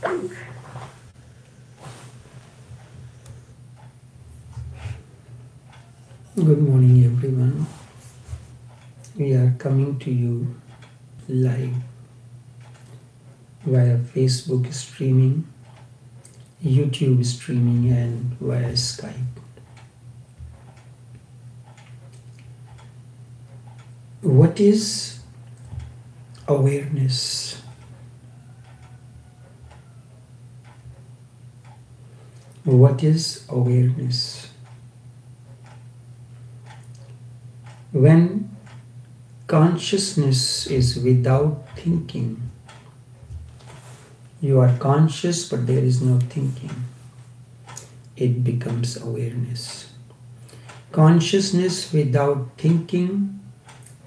Good morning, everyone. We are coming to you live via Facebook streaming, YouTube streaming, and via Skype. What is awareness? What is awareness? When consciousness is without thinking, you are conscious but there is no thinking, it becomes awareness. Consciousness without thinking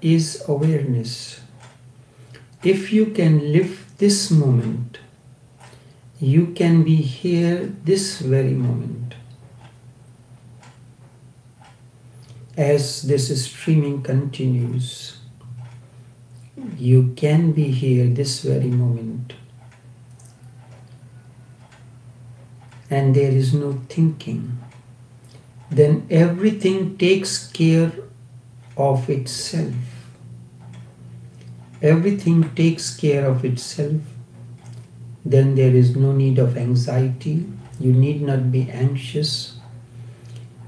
is awareness. If you can live this moment, you can be here this very moment. As this streaming continues, you can be here this very moment. And there is no thinking. Then everything takes care of itself. Everything takes care of itself. Then there is no need of anxiety. You need not be anxious.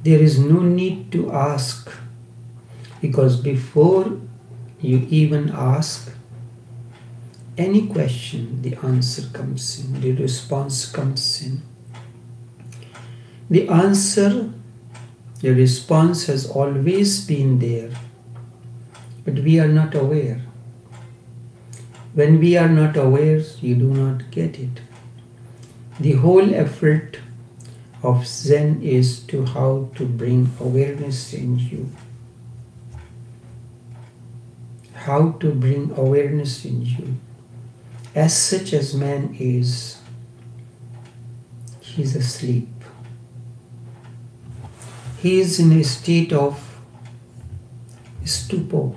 There is no need to ask, because before you even ask any question, the answer comes in, the response comes in. The answer, the response has always been there, but we are not aware. When we are not aware, you do not get it. The whole effort of Zen is to how to bring awareness in you. How to bring awareness in you. As such as man is, he is asleep. He is in a state of stupor,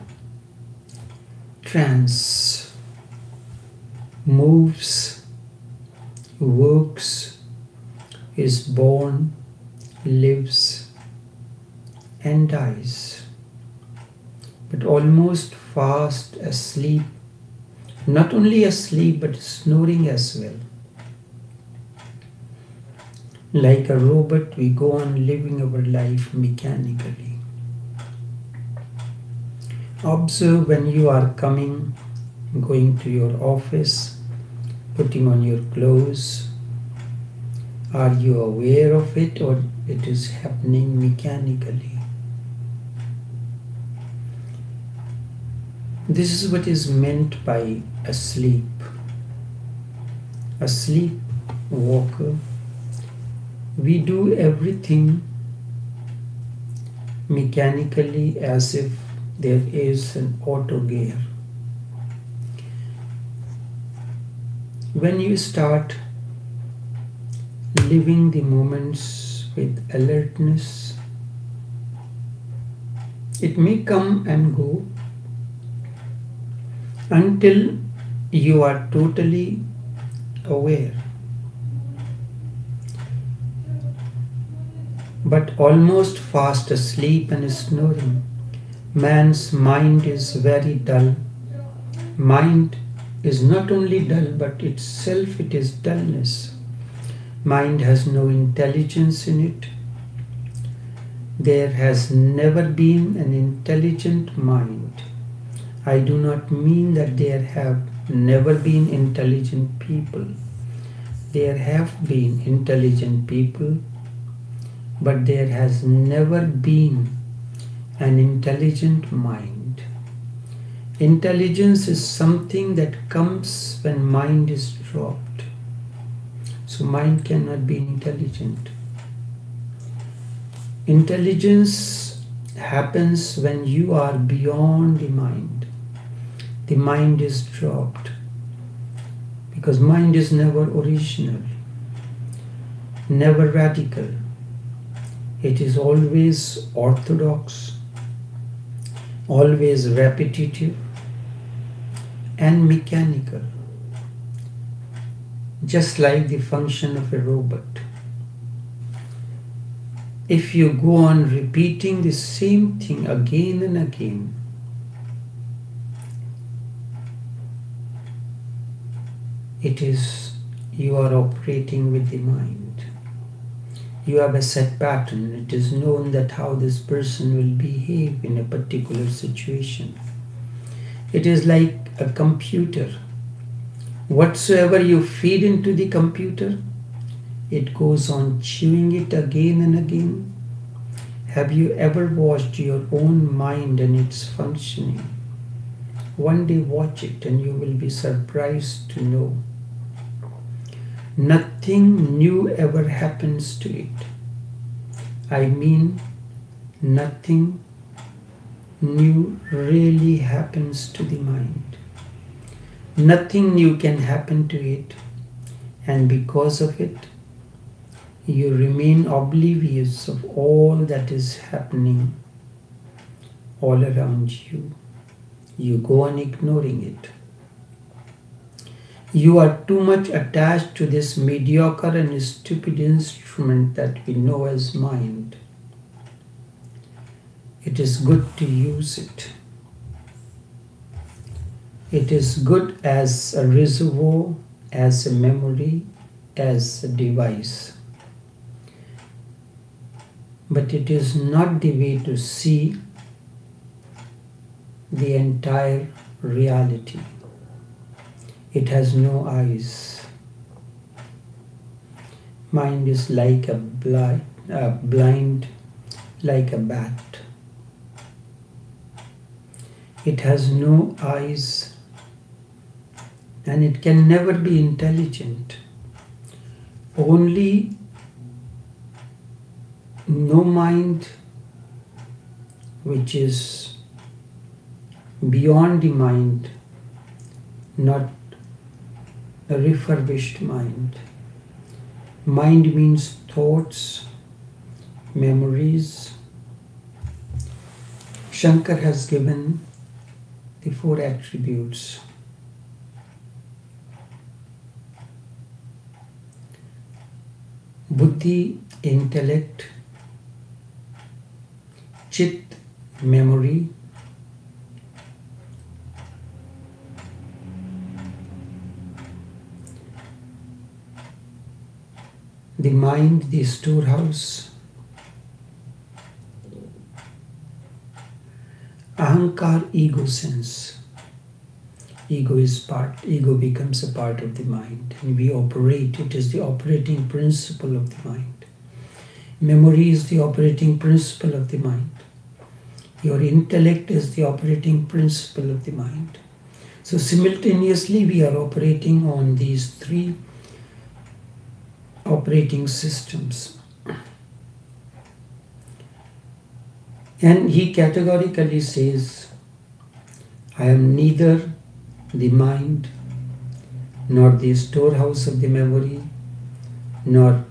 trance, moves, works, is born, lives, and dies, but almost fast asleep, not only asleep but snoring as well. Like a robot, we go on living our life mechanically. Observe when you are coming, going to your office, putting on your clothes. Are you aware of it, or it is happening mechanically? This is what is meant by asleep. A sleepwalker. We do everything mechanically as if there is an auto gear. When you start living the moments with alertness, it may come and go until you are totally aware. But almost fast asleep and snoring, man's mind is very dull. Mind is not only dull, but itself it is dullness. Mind has no intelligence in it. There has never been an intelligent mind. I do not mean that there have never been intelligent people. There have been intelligent people, but there has never been an intelligent mind. Intelligence is something that comes when mind is dropped. So mind cannot be intelligent. Intelligence happens when you are beyond the mind. The mind is dropped, because mind is never original, never radical. It is always orthodox, always repetitive and mechanical. just like the function of a robot. If you go on repeating the same thing again and again, it is you are operating with the mind. You have a set pattern. It is known that how this person will behave in a particular situation. It is like a computer. Whatsoever you feed into the computer, it goes on chewing it again and again. Have you ever watched your own mind and its functioning? One day watch it and you will be surprised to know nothing new ever happens to it. I mean, nothing new really happens to the mind. Nothing new can happen to it, and because of it, you remain oblivious of all that is happening all around you. You go on ignoring it. You are too much attached to this mediocre and stupid instrument that we know as mind. It is good to use it. It is good as a reservoir, as a memory, as a device. But it is not the way to see the entire reality. It has no eyes. Mind is like a blind, like a bat. It has no eyes and it can never be intelligent. Only no mind which is beyond the mind, not a refurbished mind. Mind means thoughts, memories. Shankar has given the 4 attributes. Buddhi, intellect, Chit, memory, the mind, the storehouse, Ahankar, ego sense. Ego becomes a part of the mind and we operate. It is the operating principle of the mind. Memory is the operating principle of the mind. Your intellect is the operating principle of the mind. So simultaneously we are operating on these 3 operating systems. And he categorically says, I am neither the mind, nor the storehouse of the memory, nor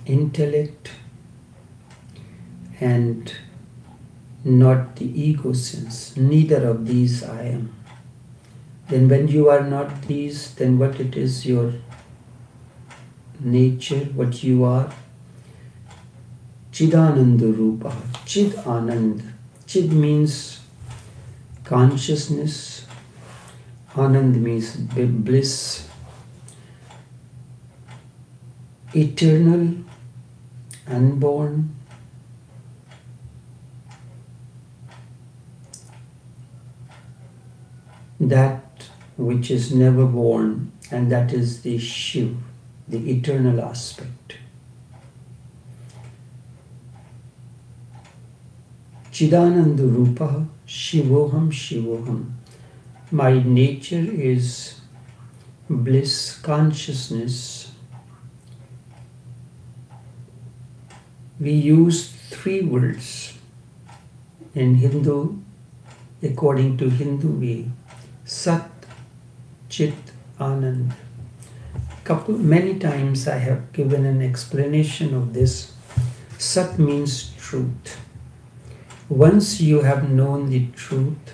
intellect, and not the ego sense. Neither of these I am. Then when you are not these, then what it is your nature, what you are? Chidananda Rupa. Chid Anand. Chid means consciousness. Anand means bliss. Eternal, unborn. That which is never born, and that is the Shiv, the eternal aspect. Chidananda Rupa, Shivoham, Shivoham. My nature is bliss, consciousness. We use 3 words in Hindu, according to Hindu way. Sat, Chit, Anand. Many times I have given an explanation of this. Sat means truth. Once you have known the truth,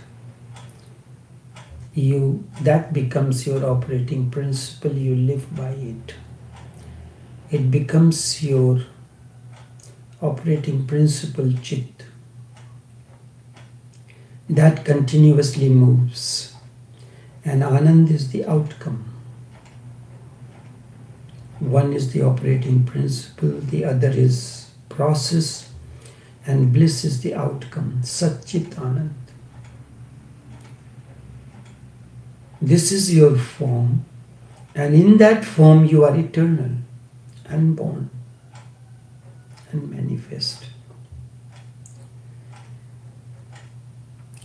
that becomes your operating principle. You live by it. It becomes your operating principle, chit, that continuously moves. And Anand is the outcome. One is the operating principle, the other is process, and bliss is the outcome. Sat Chit Anand. This is your form, and in that form you are eternal, unborn, and manifest.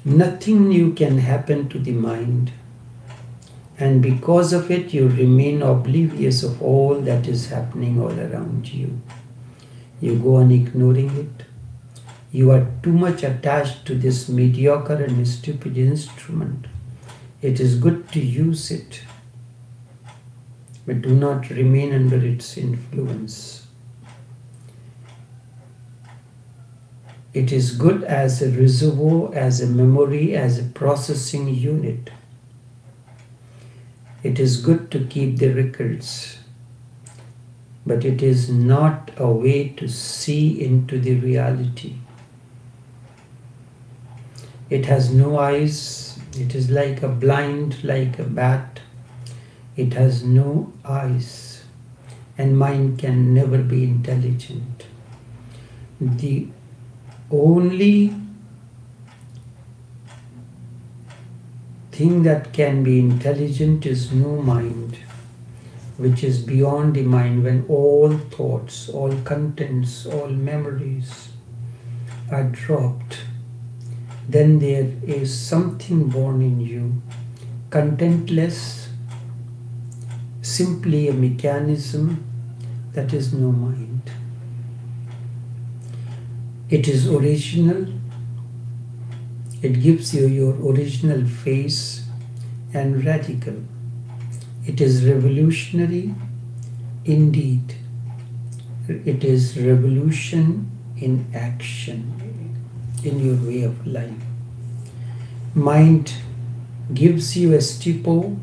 Nothing new can happen to the mind, and because of it you remain oblivious of all that is happening all around you. You go on ignoring it. You are too much attached to this mediocre and stupid instrument. It is good to use it, but do not remain under its influence. It is good as a reservoir, as a memory, as a processing unit. It is good to keep the records, but it is not a way to see into the reality. It has no eyes. It is like a blind, like a bat. It has no eyes, and mind can never be intelligent. The only thing that can be intelligent is no mind, which is beyond the mind, when all thoughts, all contents, all memories are dropped. Then there is something born in you, contentless, simply a mechanism that is no mind. It is original. It gives you your original face and radical. It is revolutionary indeed. It is revolution in action, in your way of life. Mind gives you a steeple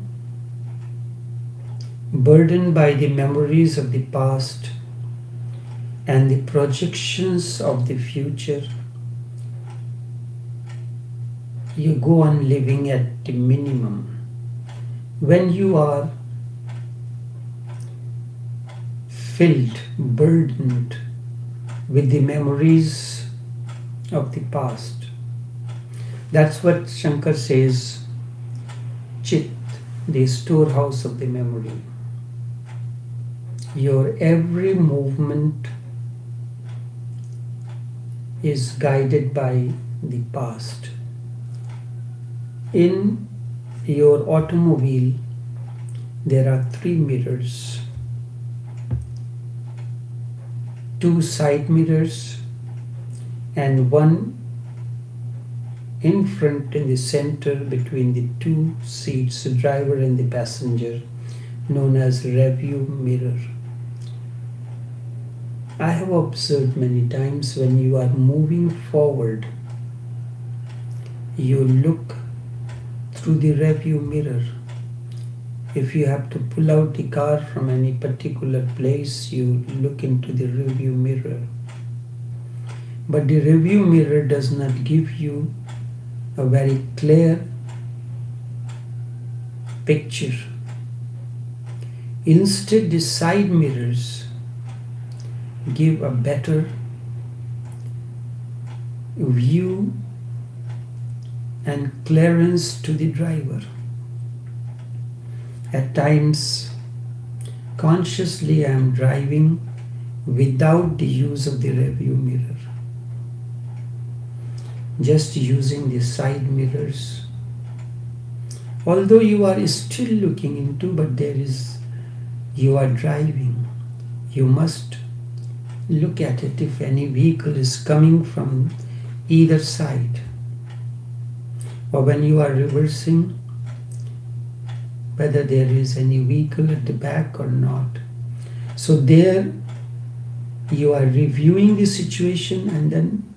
burdened by the memories of the past and the projections of the future. You go on living at the minimum. When you are filled, burdened with the memories of the past, that's what Shankar says, Chit, the storehouse of the memory. Your every movement is guided by the past. In your automobile, there are 3 mirrors, 2 side mirrors and 1 in front in the center between the 2 seats, the driver and the passenger, known as review mirror. I have observed many times when you are moving forward, you look through the review mirror. If you have to pull out the car from any particular place, you look into the review mirror. But the review mirror does not give you a very clear picture. Instead, the side mirrors give a better view and clearance to the driver. At times, consciously I am driving without the use of the review mirror, just using the side mirrors. Although you are still looking into, but you are driving, you must look at it if any vehicle is coming from either side, or when you are reversing, whether there is any vehicle at the back or not. So there you are reviewing the situation and then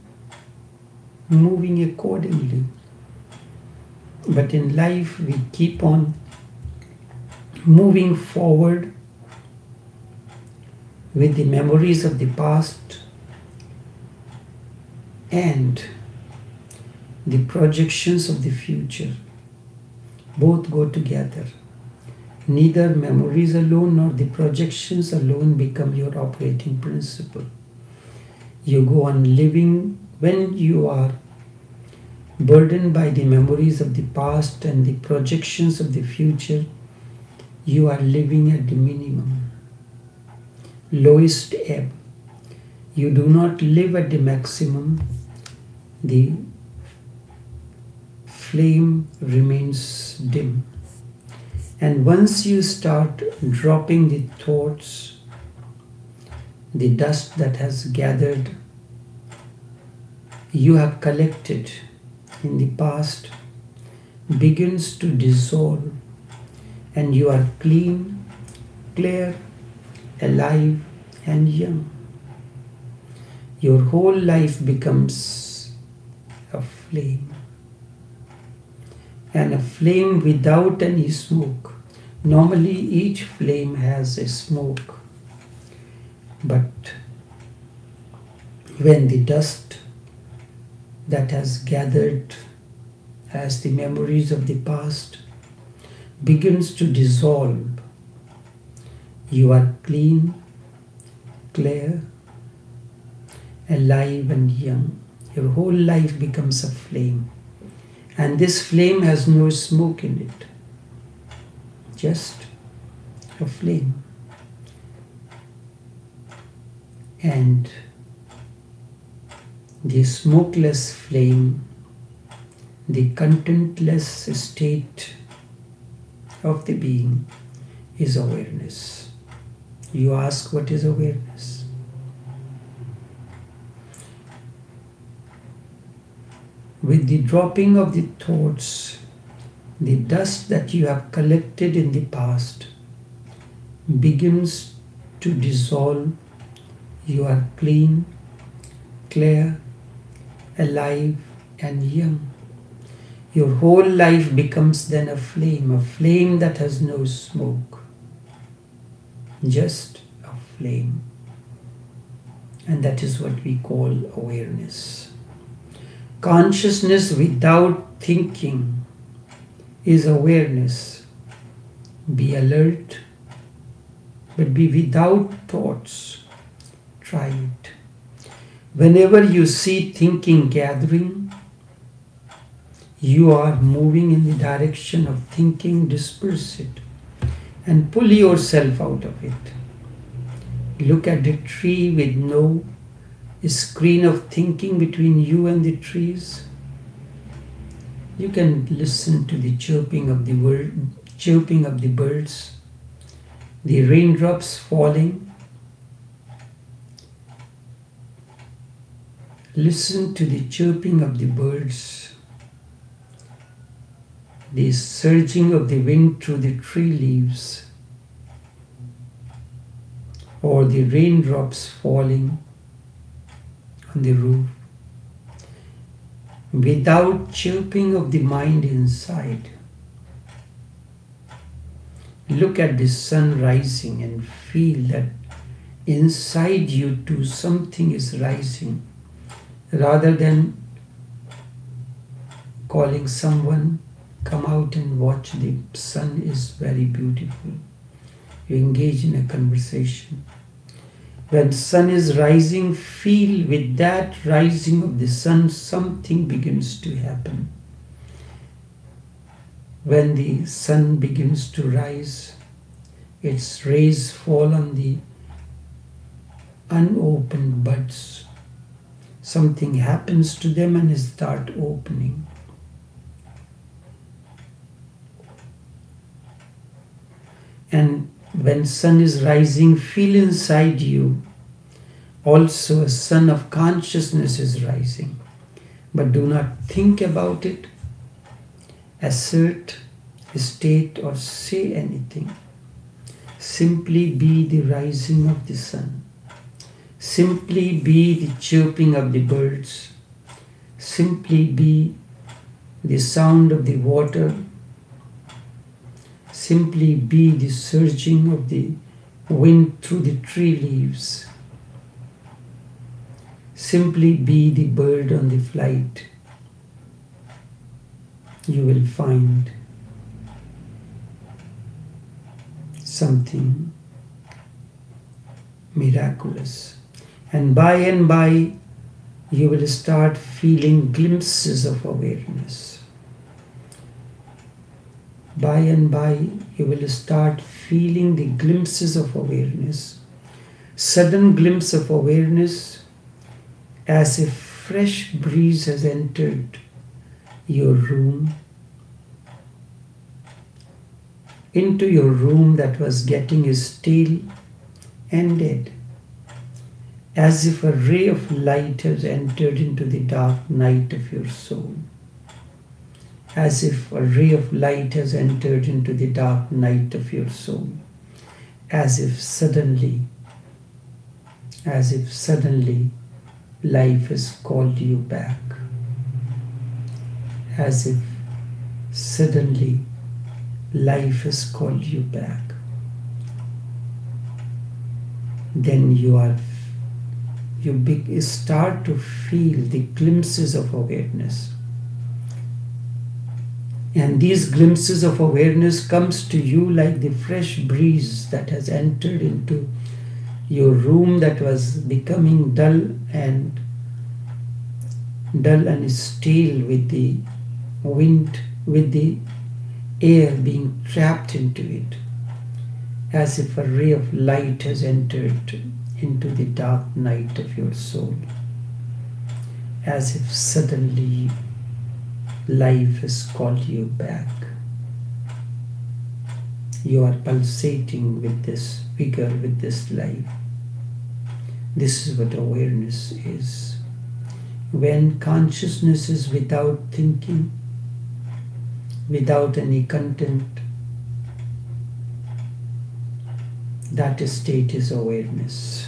moving accordingly. But in life we keep on moving forward with the memories of the past and the projections of the future. Both go together. Neither memories alone nor the projections alone become your operating principle. You go on living when you are burdened by the memories of the past and the projections of the future. You are living at the minimum, lowest ebb. You do not live at the maximum. The flame remains dim. And once you start dropping the thoughts, the dust that has gathered, you have collected in the past begins to dissolve, and you are clean, clear, alive, and young. Your whole life becomes a flame, and a flame without any smoke. Normally each flame has a smoke, but when the dust that has gathered as the memories of the past begins to dissolve, you are clean, clear, alive and young. Your whole life becomes a flame. And this flame has no smoke in it, just a flame. And the smokeless flame, the contentless state of the being is awareness. You ask, what is awareness? With the dropping of the thoughts, the dust that you have collected in the past begins to dissolve. You are clean, clear, alive and young. Your whole life becomes then a flame that has no smoke, just a flame. And that is what we call awareness. Consciousness without thinking is awareness. Be alert, but be without thoughts. Try it. Whenever you see thinking gathering, you are moving in the direction of thinking. Disperse it and pull yourself out of it. Look at the tree with no screen of thinking between you and the trees. You can listen to the chirping of the birds, the raindrops falling. Listen to the chirping of the birds, the surging of the wind through the tree leaves, or the raindrops falling on the roof, without chirping of the mind inside. Look at the sun rising and feel that inside you too something is rising. Rather than calling someone, come out and watch, the sun is very beautiful. You engage in a conversation. When sun is rising, feel with that rising of the sun, something begins to happen. When the sun begins to rise, its rays fall on the unopened buds. Something happens to them and they start opening. And when sun is rising, feel inside you also a sun of consciousness is rising. But do not think about it, assert, state or say anything. Simply be the rising of the sun. Simply be the chirping of the birds. Simply be the sound of the water. Simply be the surging of the wind through the tree leaves. Simply be the bird on the flight. You will find something miraculous. And by, you will start feeling glimpses of awareness. By and by, you will start feeling the glimpses of awareness. Sudden glimpse of awareness, as if fresh breeze has entered your room, into your room that was getting stale and dead, as if a ray of light has entered into the dark night of your soul, as if a ray of light has entered into the dark night of your soul, as if suddenly life has called you back, as if suddenly life has called you back. Then you start to feel the glimpses of awareness. And these glimpses of awareness comes to you like the fresh breeze that has entered into your room that was becoming dull and stale with the wind, with the air being trapped into it, as if a ray of light has entered into the dark night of your soul, as if suddenly life has called you back. You are pulsating with this vigor, with this life. This is what awareness is. When consciousness is without thinking, without any content, that state is awareness.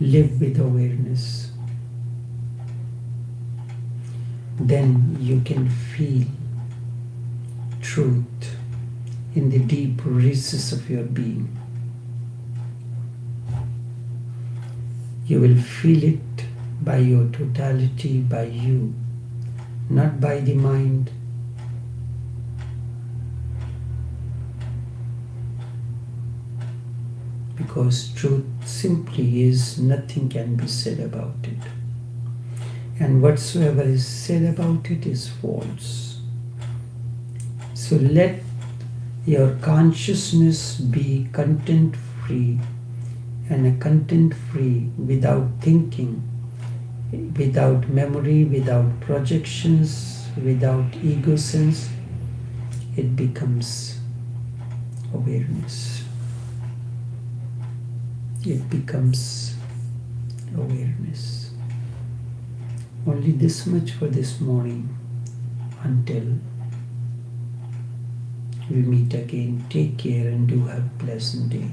Live with awareness. Then you can feel truth in the deep recesses of your being. You will feel it by your totality, by you, not by the mind. Because truth simply is, nothing can be said about it. And whatsoever is said about it is false. So let your consciousness be content-free, and a content-free without thinking, without memory, without projections, without ego sense. It becomes awareness. It becomes awareness. Only this much for this morning. Until we meet again, take care and do have a pleasant day.